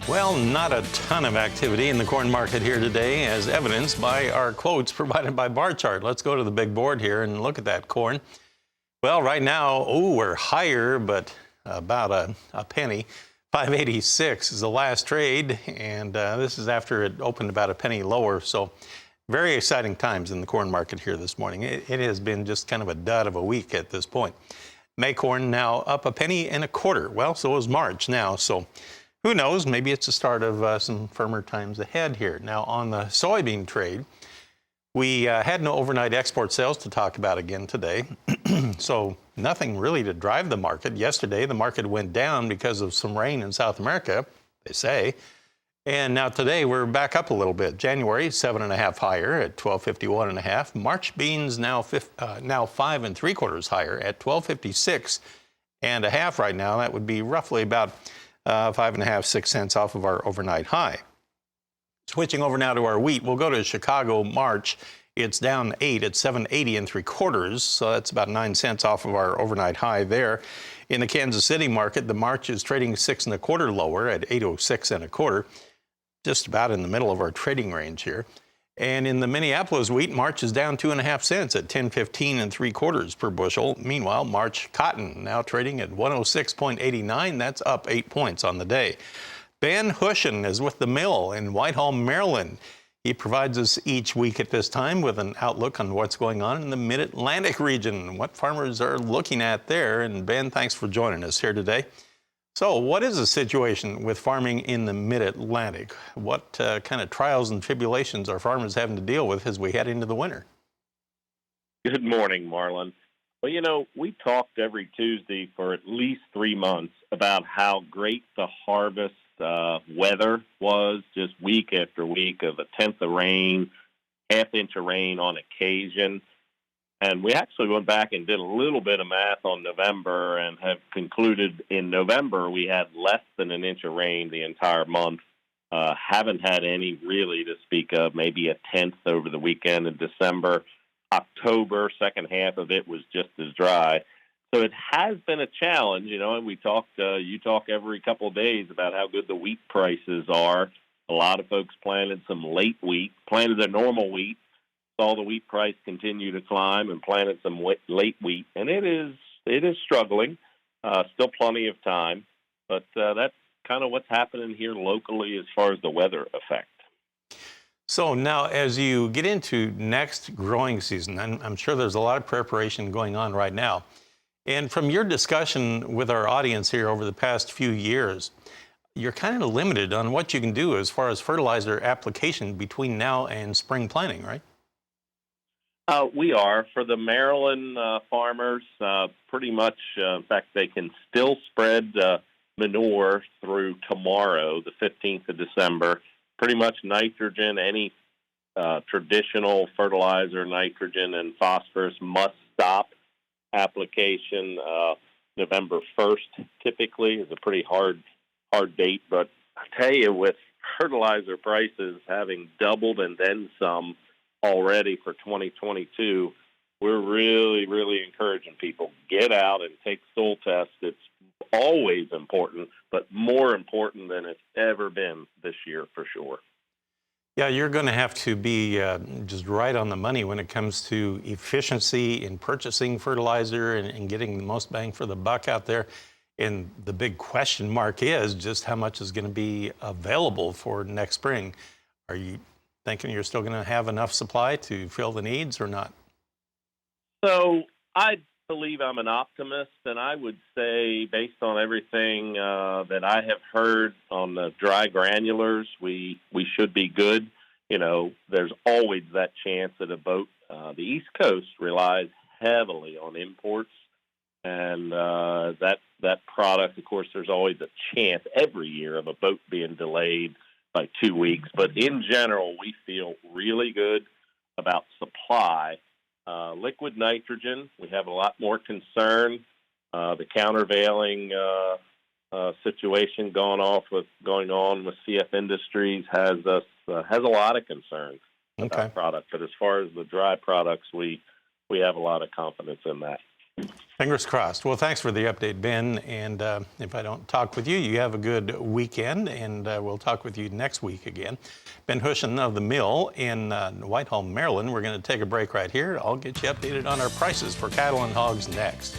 Well, not a ton of activity in the corn market here today, as evidenced by our quotes provided by bar chart. Let's go to the big board here and look at that corn. Well, right now, we're higher, but about a penny. 586 is the last trade, and this is after it opened about a penny lower. So very exciting times in the corn market here this morning. It has been just kind of a dud of a week at this point. May corn now up a penny and a quarter. Well, so is March now. So who knows? Maybe it's the start of some firmer times ahead here. Now, on the soybean trade, we had no overnight export sales to talk about again today. So nothing really to drive the market. Yesterday, the market went down because of some rain in South America, they say. And now today, we're back up a little bit. January, 7.5 higher at 1251.5. March beans now 5 3/4 higher at 1256.5 right now. That would be roughly about 5.5, 6 cents off of our overnight high. Switching over now to our wheat, we'll go to Chicago March. It's down 8 at 780 3/4, so that's about 9 cents off of our overnight high there. In the Kansas City market, the March is trading 6 1/4 lower at 806 1/4, just about in the middle of our trading range here. And in the Minneapolis wheat, March is down 2.5 cents at 1015 3/4 per bushel. Meanwhile, March cotton now trading at 106.89. That's up 8 points on the day. Ben Hushon is with the mill in Whitehall, Maryland. He provides us each week at this time with an outlook on what's going on in the Mid-Atlantic region, what farmers are looking at there. And Ben, thanks for joining us here today. So what is the situation with farming in the Mid-Atlantic? What kind of trials and tribulations are farmers having to deal with as we head into the winter? Good morning, Marlin. Well, we talked every Tuesday for at least 3 months about how great the harvest weather was, just week after week of a tenth of rain, half-inch of rain on occasion. And we actually went back and did a little bit of math on November and have concluded in November we had less than an inch of rain the entire month. Haven't had any really to speak of, maybe a tenth over the weekend in December. October, second half of it was just as dry. So it has been a challenge, and we talked, you talk every couple of days about how good the wheat prices are. A lot of folks planted some late wheat, planted their normal wheat, saw the wheat price continue to climb and planted some late wheat. And it is struggling, still plenty of time, but that's kind of what's happening here locally as far as the weather effect. So now as you get into next growing season, I'm sure there's a lot of preparation going on right now. And from your discussion with our audience here over the past few years, you're kind of limited on what you can do as far as fertilizer application between now and spring planting, right? We are. For the Maryland farmers, pretty much, in fact, they can still spread manure through tomorrow, the 15th of December. Pretty much nitrogen, any traditional fertilizer, nitrogen and phosphorus must stop application. November 1st typically is a pretty hard date. But I tell you, with fertilizer prices having doubled and then some already for 2022, we're really, really encouraging people, get out and take soil tests. It's always important, but more important than it's ever been this year for sure. Yeah, you're going to have to be just right on the money when it comes to efficiency in purchasing fertilizer and getting the most bang for the buck out there. And the big question mark is just how much is going to be available for next spring. Are you thinking you're still going to have enough supply to fill the needs or not? So I believe I'm an optimist, and I would say, based on everything that I have heard on the dry granulars, we should be good. There's always that chance that a boat, the East Coast relies heavily on imports, and that product, of course, there's always a chance every year of a boat being delayed by 2 weeks. But in general, we feel really good about supply. Liquid nitrogen, we have a lot more concern. The countervailing situation going on with CF Industries has a lot of concern about product. But as far as the dry products, we have a lot of confidence in that. Fingers crossed. Well, thanks for the update, Ben. And if I don't talk with you, you have a good weekend, and we'll talk with you next week again. Ben Hushon of the Mill in Whitehall, Maryland. We're going to take a break right here. I'll get you updated on our prices for cattle and hogs next.